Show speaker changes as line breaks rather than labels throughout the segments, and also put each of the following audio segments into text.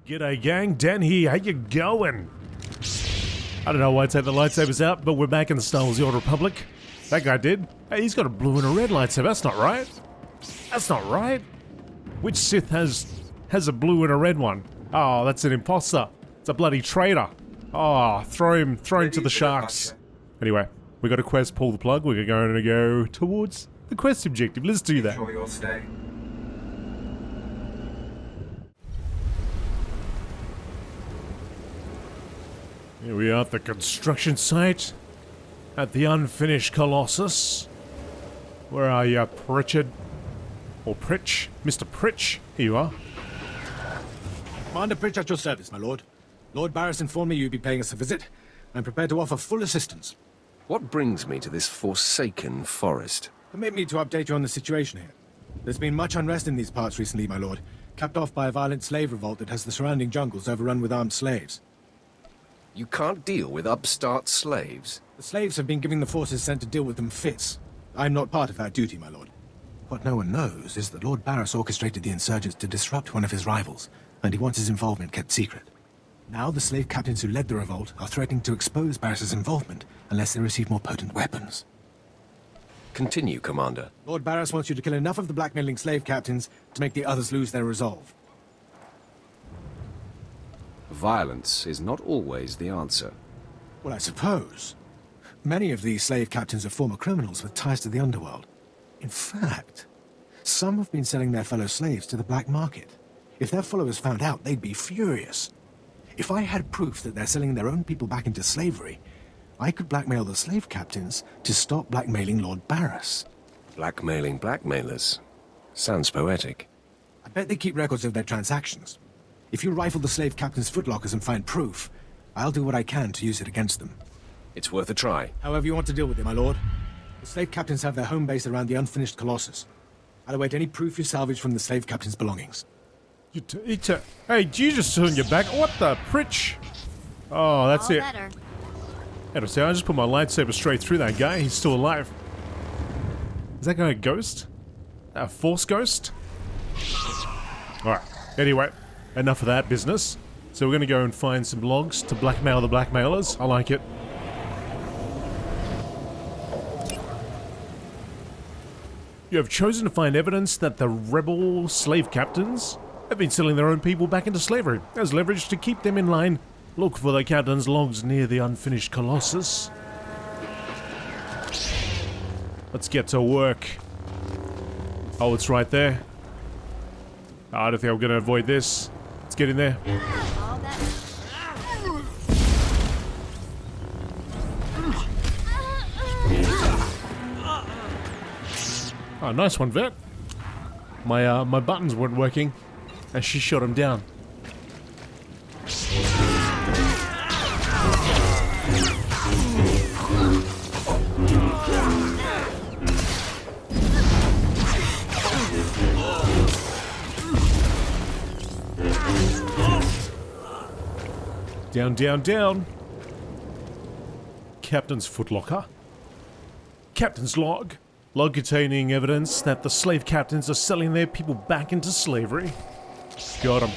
G'day gang, Dan here, how you going? I don't know why I take the lightsabers out, but we're back in the Star Wars The Old Republic. That guy did. Hey, he's got a blue and a red lightsaber, that's not right. That's not right. Which Sith has a blue and a red one? Oh, that's an imposter. It's a bloody traitor. Oh, throw him to the sharks. Anyway, we got a quest, pull the plug, we're going to go towards the quest objective. Let's do that.
Enjoy your stay.
Here we are at the construction site, at the unfinished Colossus. Where are you, Pritchard? Or Pritch? Mr. Pritch? Here you are.
Commander Pritch at your service, my lord. Lord Barris informed me you'd be paying us a visit. I'm prepared to offer full assistance.
What brings me to this forsaken forest?
Permit me to update you on the situation here. There's been much unrest in these parts recently, my lord, capped off by a violent slave revolt that has the surrounding jungles overrun with armed slaves.
You can't deal with upstart slaves.
The slaves have been giving the forces sent to deal with them fits. I'm not part of that duty, my lord. What no one knows is that Lord Barris orchestrated the insurgents to disrupt one of his rivals, and he wants his involvement kept secret. Now the slave captains who led the revolt are threatening to expose Barris's involvement unless they receive more potent weapons.
Continue, Commander.
Lord Barris wants you to kill enough of the blackmailing slave captains to make the others lose their resolve.
Violence is not always the answer.
Well, I suppose. Many of these slave captains are former criminals with ties to the underworld. In fact, some have been selling their fellow slaves to the black market. If their followers found out, they'd be furious. If I had proof that they're selling their own people back into slavery, I could blackmail the slave captains to stop blackmailing Lord Barris.
Blackmailing blackmailers. Sounds poetic.
I bet they keep records of their transactions. If you rifle the slave captains' footlockers and find proof, I'll do what I can to use it against them.
It's worth a try.
However you want to deal with it, my lord. The slave captains have their home base around the unfinished Colossus. I'll await any proof you salvage from the slave captains' belongings.
Hey, do you just turn your back? What the Pritch? Oh, that's it.
Better.
I just put my lightsaber straight through that guy. He's still alive. Is that guy a ghost? A force ghost? Alright, anyway, enough of that business. So we're gonna go and find some logs to blackmail the blackmailers. I like it. You have chosen to find evidence that the rebel slave captains have been selling their own people back into slavery as leverage to keep them in line. Look for the captain's logs near the unfinished Colossus. Let's get to work. Oh, it's right there. I don't think I'm gonna avoid this. Let's get in there.
All that.
Oh, nice one, Vet. My buttons weren't working, and she shot him down. Down, down, down. Captain's footlocker. Captain's log. Log containing evidence that the slave captains are selling their people back into slavery. Got him.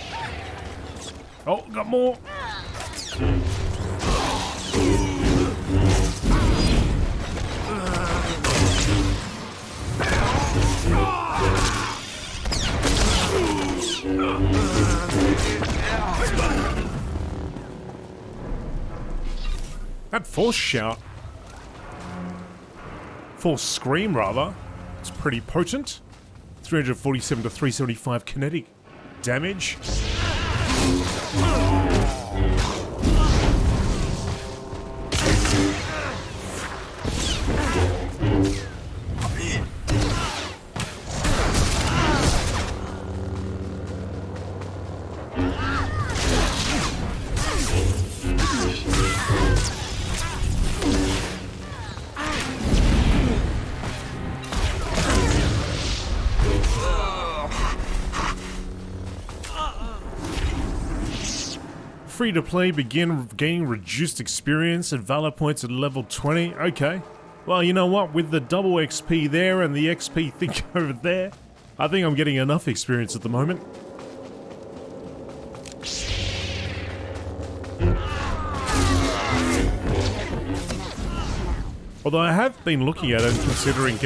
Oh, got more. That force shout. Force scream, rather. It's pretty potent. 347 to 375 kinetic damage. Free to play, begin gaining reduced experience and valor points at level 20. Okay. Well, you know what? With the double XP there and the XP thing over there, I think I'm getting enough experience at the moment. Although I have been looking at it and considering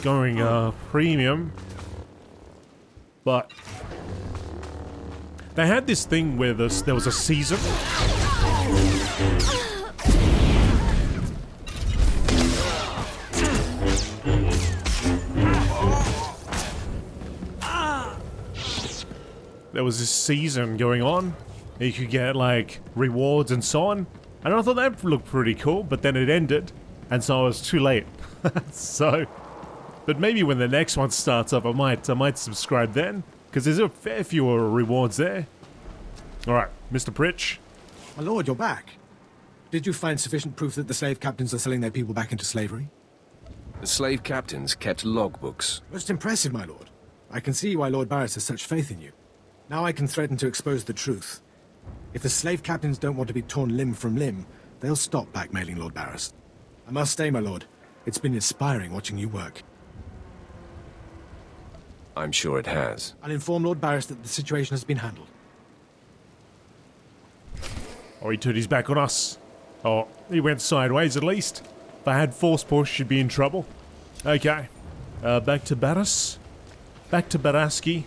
going premium, but they had this thing where there was a season. There was this season going on. You could get like rewards and so on. And I thought that looked pretty cool, but then it ended. And so I was too late. So, but maybe when the next one starts up, I might subscribe then. Because there's a fair few rewards there. Alright, Mr. Pritch.
My lord, you're back. Did you find sufficient proof that the slave captains are selling their people back into slavery?
The slave captains kept logbooks.
Most impressive, my lord. I can see why Lord Barris has such faith in you. Now I can threaten to expose the truth. If the slave captains don't want to be torn limb from limb, they'll stop blackmailing Lord Barris. I must say, my lord, it's been inspiring watching you work.
I'm sure it has.
I'll inform Lord Barris that the situation has been handled.
Oh, he turned his back on us. Oh, he went sideways at least. If I had force push, she'd be in trouble. Okay. Back to Barris. Back to Baraski.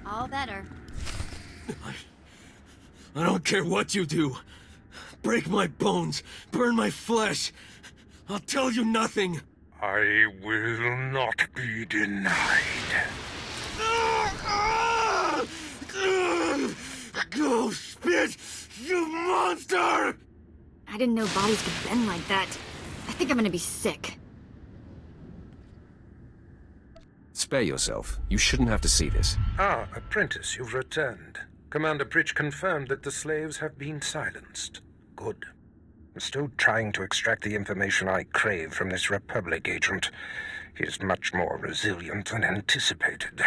All better.
I don't care what you do. Break my bones, burn my flesh. I'll tell you nothing.
I will not be denied.
Go spit, you monster!
I didn't know bodies could bend like that. I think I'm gonna be sick.
Spare yourself. You shouldn't have to see this.
Ah, apprentice, you've returned. Commander Pritch confirmed that the slaves have been silenced. Good. I'm still trying to extract the information I crave from this Republic agent. He is much more resilient than anticipated.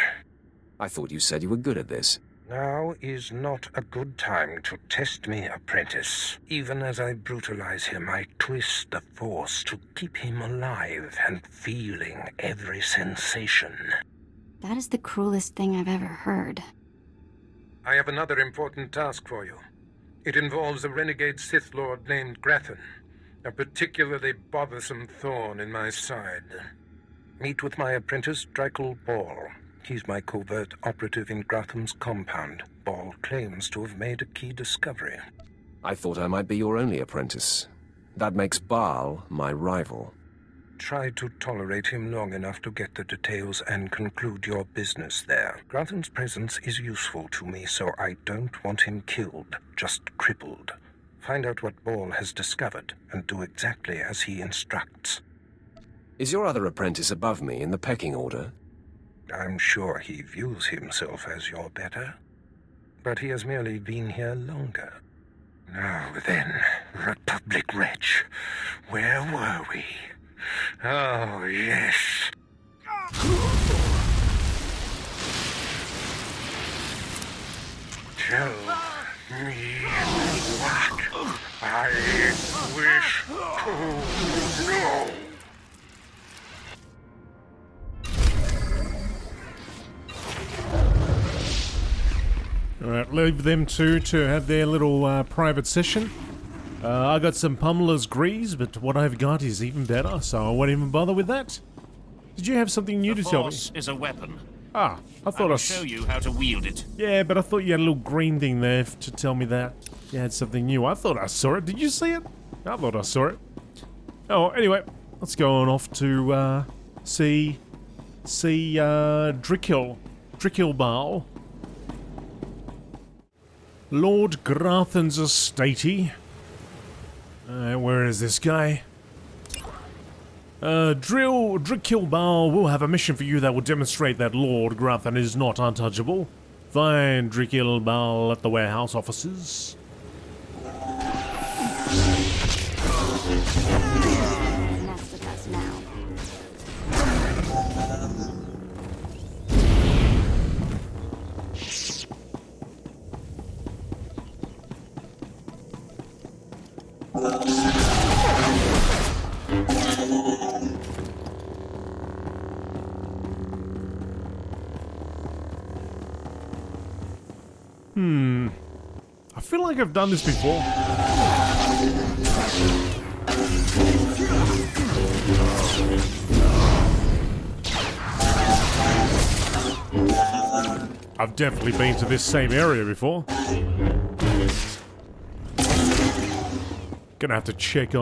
I thought you said you were good at this.
Now is not a good time to test me, apprentice. Even as I brutalize him, I twist the Force to keep him alive and feeling every sensation.
That is the cruelest thing I've ever heard.
I have another important task for you. It involves a renegade Sith Lord named Grathan, a particularly bothersome thorn in my side. Meet with my apprentice, Drykel Ball. He's my covert operative in Gratham's compound. Ball claims to have made a key discovery.
I thought I might be your only apprentice. That makes Baal my rival.
Try to tolerate him long enough to get the details and conclude your business there. Gratham's presence is useful to me, so I don't want him killed, just crippled. Find out what Ball has discovered, and do exactly as he instructs.
Is your other apprentice above me in the pecking order?
I'm sure he views himself as your better, but he has merely been here longer. Now then, Republic wretch, where were we? Oh, yes. Tell me what I wish to know.
Alright, leave them two to have their little private session. I got some Pummeler's Grease, but what I've got is even better, so I won't even bother with that. Did you have something new to tell me?
The Force is a weapon.
Ah, I thought
I'll show you how to wield it.
Yeah, but I thought you had a little green thing there to tell me that you had something new. I thought I saw it. Did you see it? I thought I saw it. Oh, anyway, let's go on off to see Drykel Ball. Lord Grathan's estatey. Where is this guy? Drykel Ball will have a mission for you that will demonstrate that Lord Grathan is not untouchable. Find Drykel Ball at the warehouse offices.
That's with us now.
I feel like I've done this before. I've definitely been to this same area before. Gonna have to check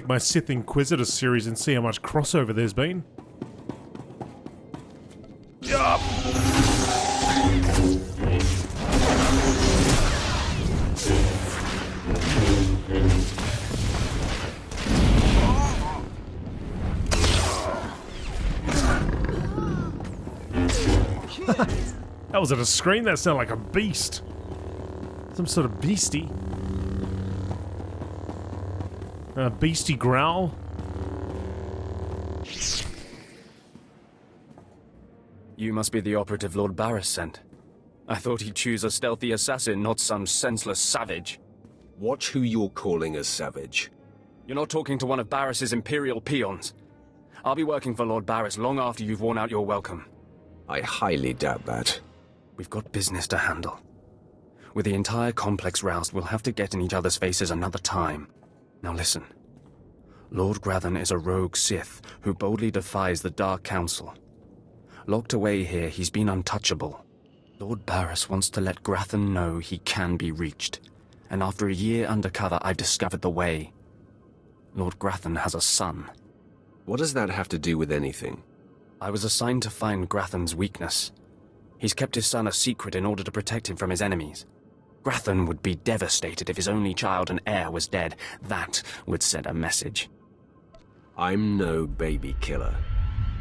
my Sith Inquisitor series and see how much crossover there's been. Yup. That was at a scream that sounded like a beast. Some sort of beastie. A beastie growl.
You must be the operative Lord Barris sent. I thought he'd choose a stealthy assassin, not some senseless savage.
Watch who you're calling a savage.
You're not talking to one of Barris's Imperial peons. I'll be working for Lord Barris long after you've worn out your welcome.
I highly doubt that.
We've got business to handle. With the entire complex roused, we'll have to get in each other's faces another time. Now listen. Lord Grathan is a rogue Sith who boldly defies the Dark Council. Locked away here, he's been untouchable. Lord Barris wants to let Grathan know he can be reached. And after a year undercover, I've discovered the way. Lord Grathan has a son.
What does that have to do with anything?
I was assigned to find Grathan's weakness. He's kept his son a secret in order to protect him from his enemies. Grathan would be devastated if his only child and heir was dead. That would send a message.
I'm no baby killer.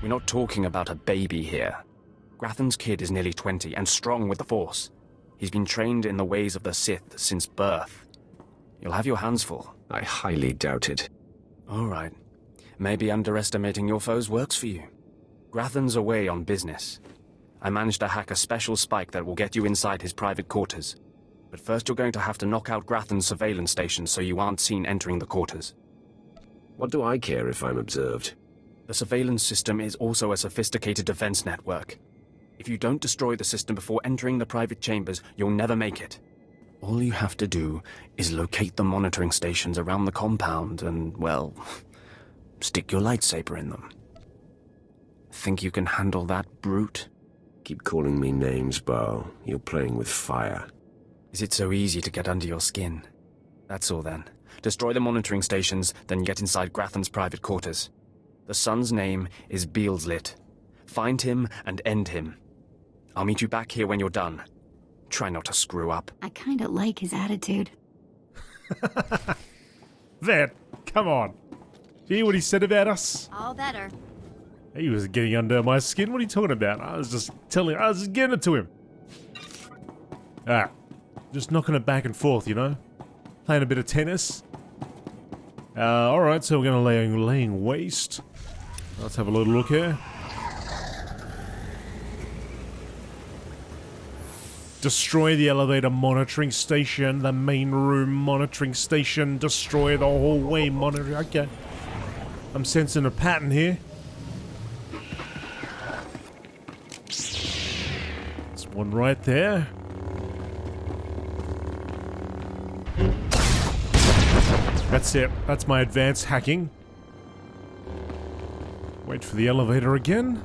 We're not talking about a baby here. Grathan's kid is nearly 20 and strong with the Force. He's been trained in the ways of the Sith since birth. You'll have your hands full.
I highly doubt it.
All right. Maybe underestimating your foes works for you. Grathan's away on business. I managed to hack a special spike that will get you inside his private quarters. But first you're going to have to knock out Grathan's surveillance station so you aren't seen entering the quarters.
What do I care if I'm observed?
The surveillance system is also a sophisticated defense network. If you don't destroy the system before entering the private chambers, you'll never make it. All you have to do is locate the monitoring stations around the compound and, well, stick your lightsaber in them. Think you can handle that, brute?
Keep calling me names, Baal. You're playing with fire.
Is it so easy to get under your skin? That's all then. Destroy the monitoring stations, then get inside Grathan's private quarters. The son's name is Beelslit. Find him and end him. I'll meet you back here when you're done. Try not to screw up.
I kinda like his attitude.
That, come on. Do you hear what he said about us?
All better.
He was getting under my skin. What are you talking about? I was just getting it to him. Just knocking it back and forth, you know? Playing a bit of tennis. Alright, so we're gonna laying waste. Let's have a little look here. Destroy the elevator monitoring station, the main room monitoring station, destroy the hallway monitoring. Okay. I'm sensing a pattern here. There's one right there. That's it. That's my advanced hacking. Wait for the elevator again.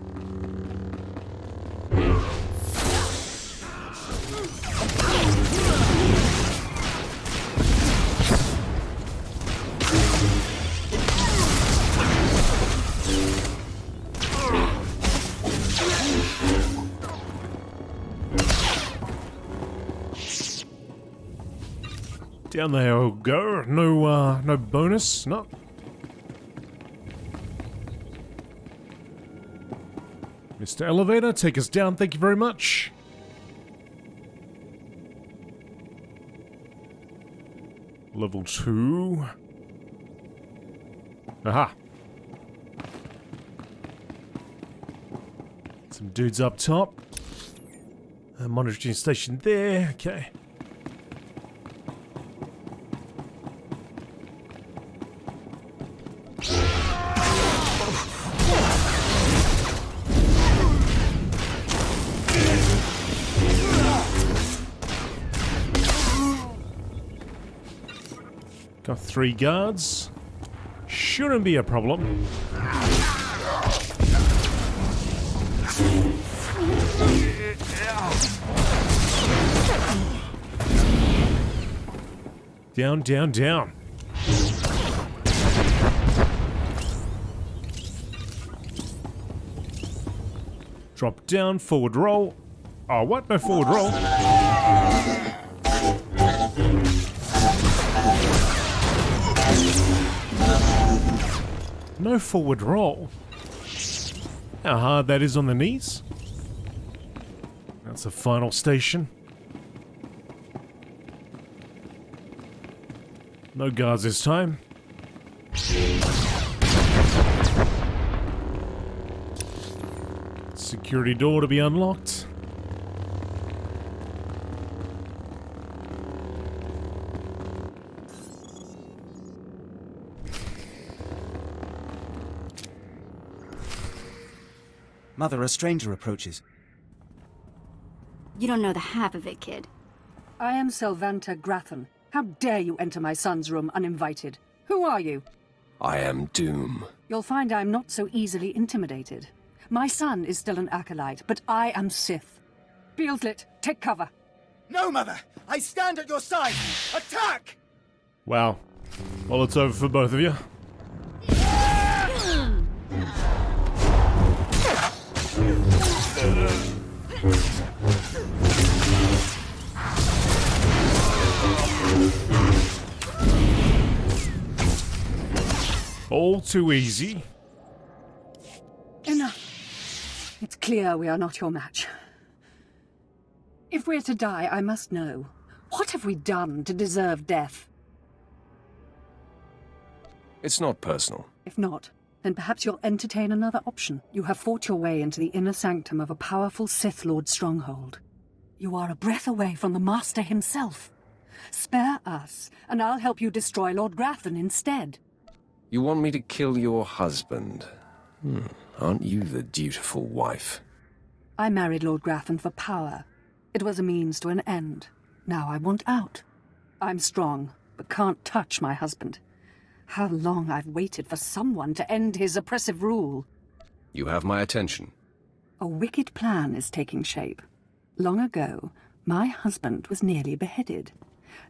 Down there we'll go. No bonus. No. Mr. Elevator, take us down. Thank you very much. Level 2. Aha. Some dudes up top. A monitoring station there. Okay. Got 3 guards. Shouldn't be a problem. Down, down, down. Drop down, forward roll. Oh, what? No forward roll. No forward roll. How hard that is on the knees. That's the final station. No guards this time. Security door to be unlocked.
Mother, a stranger approaches.
You don't know the half of it, kid.
I am Selvanta Grathan. How dare you enter my son's room uninvited? Who are you?
I am Doom.
You'll find I'm not so easily intimidated. My son is still an acolyte, but I am Sith. Beelslit, take cover.
No, Mother! I stand at your side! Attack!
Wow. Well, it's over for both of you. All too easy.
Enough. It's clear we are not your match. If we're to die, I must know. What have we done to deserve death?
It's not personal.
If not, then perhaps you'll entertain another option. You have fought your way into the inner sanctum of a powerful Sith Lord stronghold. You are a breath away from the Master himself. Spare us, and I'll help you destroy Lord Grathan instead.
You want me to kill your husband? Aren't you the dutiful wife?
I married Lord Grathan for power. It was a means to an end. Now I want out. I'm strong, but can't touch my husband. How long I've waited for someone to end his oppressive rule.
You have my attention.
A wicked plan is taking shape. Long ago, my husband was nearly beheaded.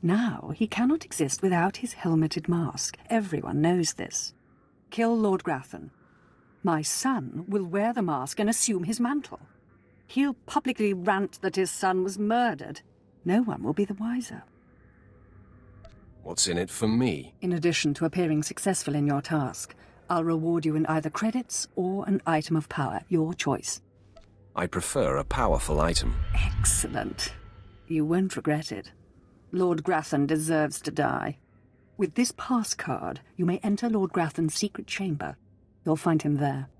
Now he cannot exist without his helmeted mask. Everyone knows this. Kill Lord Grathan. My son will wear the mask and assume his mantle. He'll publicly rant that his son was murdered. No one will be the wiser.
What's in it for me?
In addition to appearing successful in your task, I'll reward you in either credits or an item of power, your choice.
I prefer a powerful item.
Excellent. You won't regret it. Lord Grathan deserves to die. With this pass card, you may enter Lord Grathan's secret chamber. You'll find him there.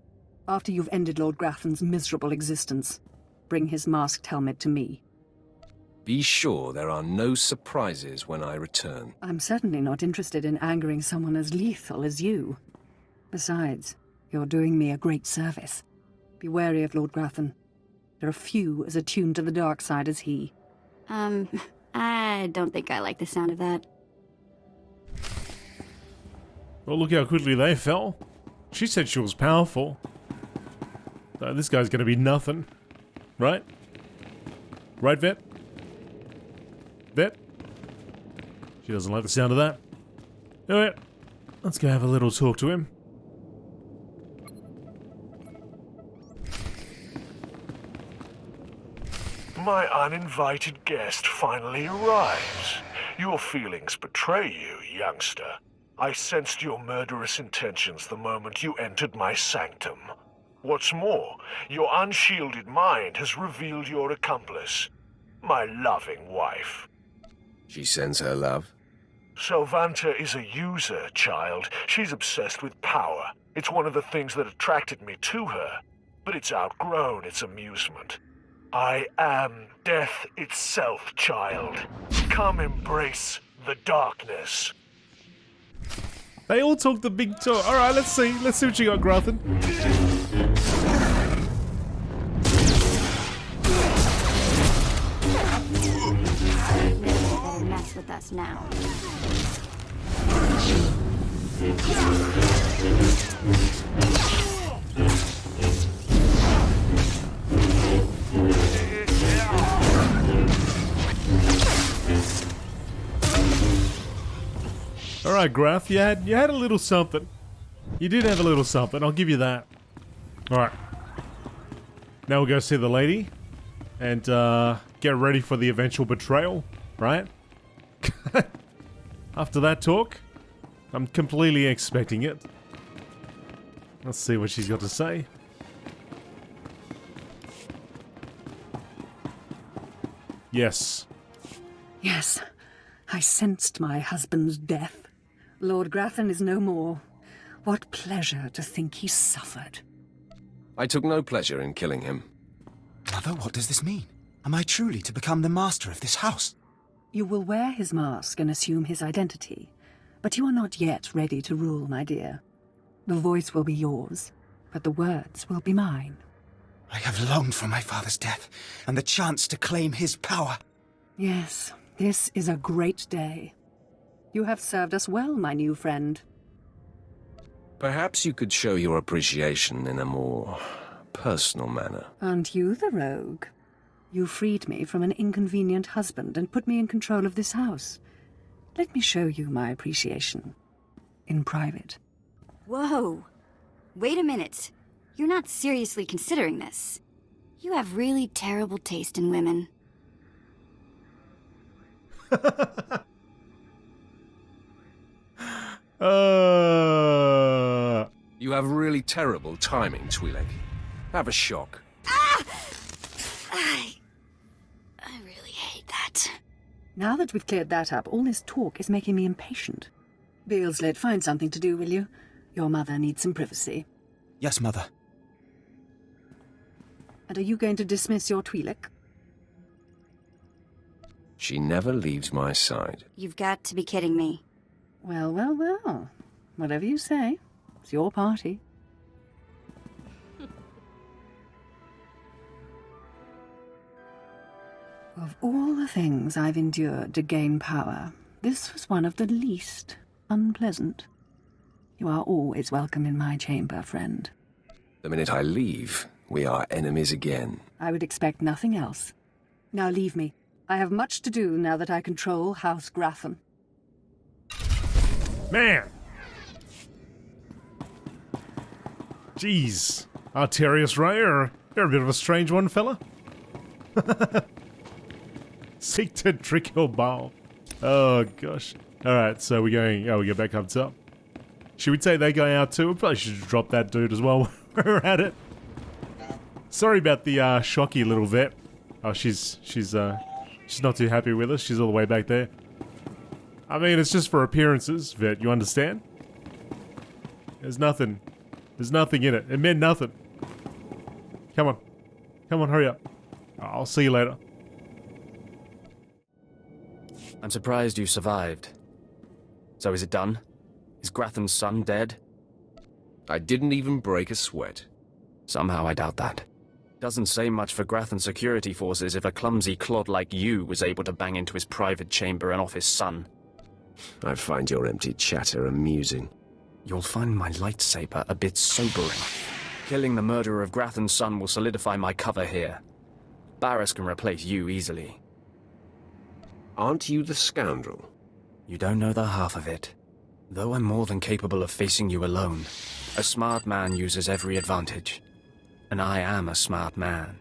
After you've ended Lord Grathan's miserable existence, bring his masked helmet to me.
Be sure there are no surprises when I return.
I'm certainly not interested in angering someone as lethal as you. Besides, you're doing me a great service. Be wary of Lord Grathan. There are few as attuned to the dark side as he.
I don't think I like the sound of that.
Well, look how quickly they fell. She said she was powerful. This guy's gonna be nothing. Right? Right, Vet? Vet? She doesn't like the sound of that. Alright, let's go have a little talk to him.
My uninvited guest finally arrives. Your feelings betray you, youngster. I sensed your murderous intentions the moment you entered my sanctum. What's more, your unshielded mind has revealed your accomplice, my loving wife.
She sends her love?
Selvanta is a user, child. She's obsessed with power. It's one of the things that attracted me to her, but it's outgrown its amusement. I am death itself, child. Come embrace the darkness.
They all talk the big talk. Alright, let's see. Let's see what you got, Grathan.
Better mess with us now.
Alright, Graf, you had a little something. You did have a little something, I'll give you that. Alright. Now we'll go see the lady. And, get ready for the eventual betrayal, right? After that talk, I'm completely expecting it. Let's see what she's got to say. Yes.
Yes, I sensed my husband's death. Lord Grathan is no more. What pleasure to think he suffered.
I took no pleasure in killing him.
Mother, what does this mean? Am I truly to become the master of this house?
You will wear his mask and assume his identity, but you are not yet ready to rule, my dear. The voice will be yours, but the words will be mine.
I have longed for my father's death, and the chance to claim his power.
Yes, this is a great day. You have served us well, my new friend.
Perhaps you could show your appreciation in a more personal manner.
Aren't you the rogue? You freed me from an inconvenient husband and put me in control of this house. Let me show you my appreciation. In private.
Whoa. Wait a minute. You're not seriously considering this. You have really terrible taste in women.
You have really terrible timing, Twi'lek. Have a shock.
Ah! I really hate that.
Now that we've cleared that up, all this talk is making me impatient. Beelzlet, find something to do, will you? Your mother needs some privacy.
Yes, Mother.
And are you going to dismiss your Twi'lek?
She never leaves my side.
You've got to be kidding me.
Well, well, well. Whatever you say. It's your party. Of all the things I've endured to gain power, this was one of the least unpleasant. You are always welcome in my chamber, friend.
The minute I leave, we are enemies again.
I would expect nothing else. Now leave me. I have much to do now that I control House Grathan.
Man! Jeez. Arterius Ray, you're a bit of a strange one, fella. Seek to trick your bow. Oh, gosh. Alright, so we're going... Oh, we go back up top. Should we take that guy out too? We probably should drop that dude as well while we're at it. Sorry about the shocky little vet. Oh, she's not too happy with us. She's all the way back there. I mean, it's just for appearances, vet. You understand? There's nothing in it. It meant nothing. Come on. Come on, hurry up. I'll see you later.
I'm surprised you survived. So is it done? Is Grathan's son dead?
I didn't even break a sweat.
Somehow I doubt that. Doesn't say much for Grathan's security forces if a clumsy clod like you was able to bang into his private chamber and off his son.
I find your empty chatter amusing.
You'll find my lightsaber a bit sobering. Killing the murderer of Grathan's son will solidify my cover here. Barris can replace you easily.
Aren't you the scoundrel?
You don't know the half of it. Though I'm more than capable of facing you alone, a smart man uses every advantage. And I am a smart man.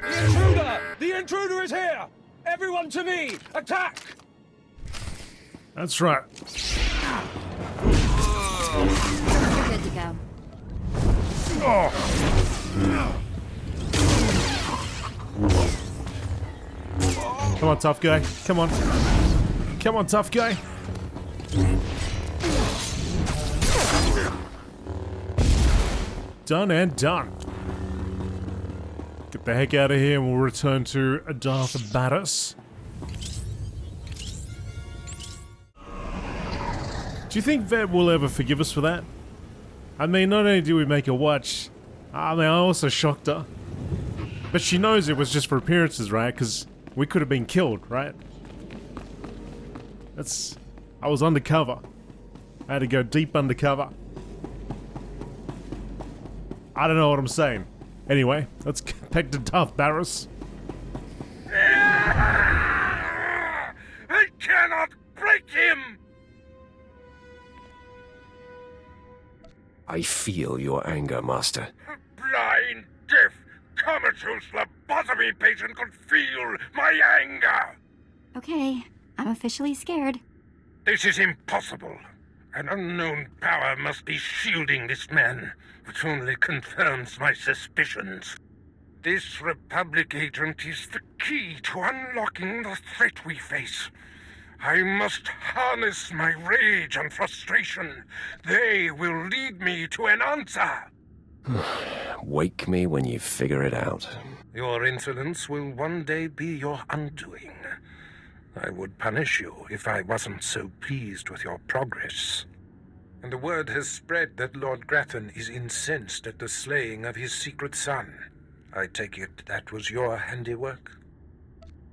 The intruder! The intruder is here! Everyone to me! Attack!
That's right.
You're good to go.
Oh. Come on, tough guy. Come on. Come on, tough guy. Done and done. Get the heck out of here and we'll return to Darth Barris. Do you think Vet will ever forgive us for that? I mean, not only did we make her watch, I also shocked her. But she knows it was just for appearances, right? Because we could have been killed, right? I was undercover. I had to go deep undercover. I don't know what I'm saying. Anyway, let's get back to Darth Barris.
I cannot break him!
I feel your anger, Master.
Blind, deaf, comatose lobotomy patient could feel my anger!
Okay, I'm officially scared.
This is impossible. An unknown power must be shielding this man, which only confirms my suspicions. This Republic agent is the key to unlocking the threat we face. I must harness my rage and frustration. They will lead me to an answer.
Wake me when you figure it out.
Your insolence will one day be your undoing. I would punish you if I wasn't so pleased with your progress. And the word has spread that Lord Grathan is incensed at the slaying of his secret son. I take it that was your handiwork?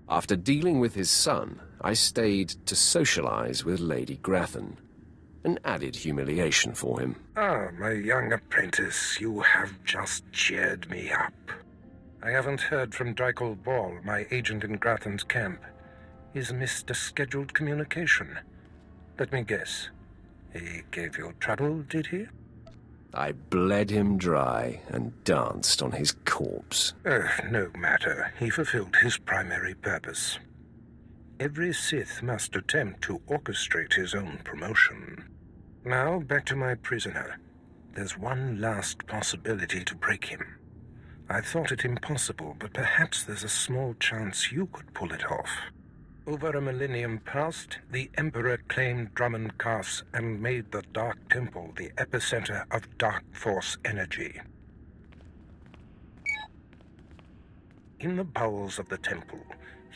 After dealing with his son, I stayed to socialize with Lady Grathan. An added humiliation for him.
Ah, my young apprentice, you have just cheered me up. I haven't heard from Drykel Ball, my agent in Grathan's camp. He's missed a scheduled communication. Let me guess. He gave you trouble, did he?
I bled him dry and danced on his corpse.
No matter. He fulfilled his primary purpose. Every Sith must attempt to orchestrate his own promotion. Now, back to my prisoner. There's one last possibility to break him. I thought it impossible, but perhaps there's a small chance you could pull it off. Over a millennium past, the Emperor claimed Drummond Cass and made the Dark Temple the epicenter of Dark Force energy. In the bowels of the temple,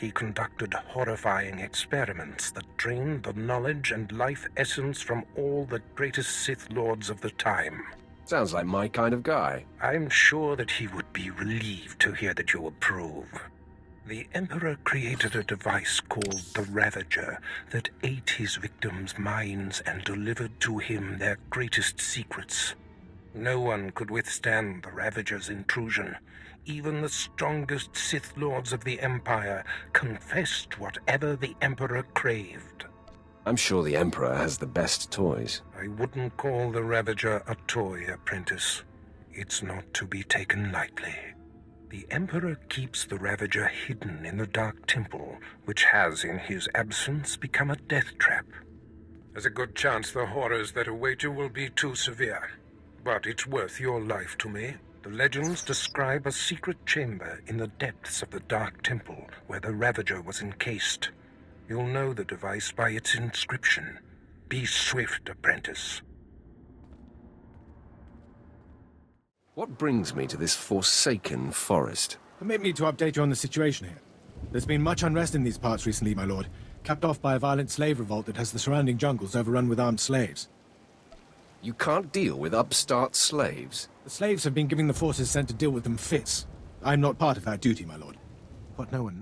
he conducted horrifying experiments that drained the knowledge and life essence from all the greatest Sith Lords of the time.
Sounds like my kind of guy.
I'm sure that he would be relieved to hear that you approve. The Emperor created a device called the Ravager that ate his victims' minds and delivered to him their greatest secrets. No one could withstand the Ravager's intrusion. Even the strongest Sith Lords of the Empire confessed whatever the Emperor craved.
I'm sure the Emperor has the best toys.
I wouldn't call the Ravager a toy, apprentice. It's not to be taken lightly. The Emperor keeps the Ravager hidden in the Dark Temple, which has, in his absence, become a death trap. There's a good chance the horrors that await you will be too severe. But it's worth your life to me. The legends describe a secret chamber in the depths of the Dark Temple, where the Ravager was encased. You'll know the device by its inscription. Be swift, apprentice.
What brings me to this forsaken forest?
Permit me to update you on the situation here. There's been much unrest in these parts recently, my lord, capped off by a violent slave revolt that has the surrounding jungles overrun with armed slaves.
You can't deal with upstart slaves?
The slaves have been giving the forces sent to deal with them fits. I'm not part of that duty, my lord. What no one knows.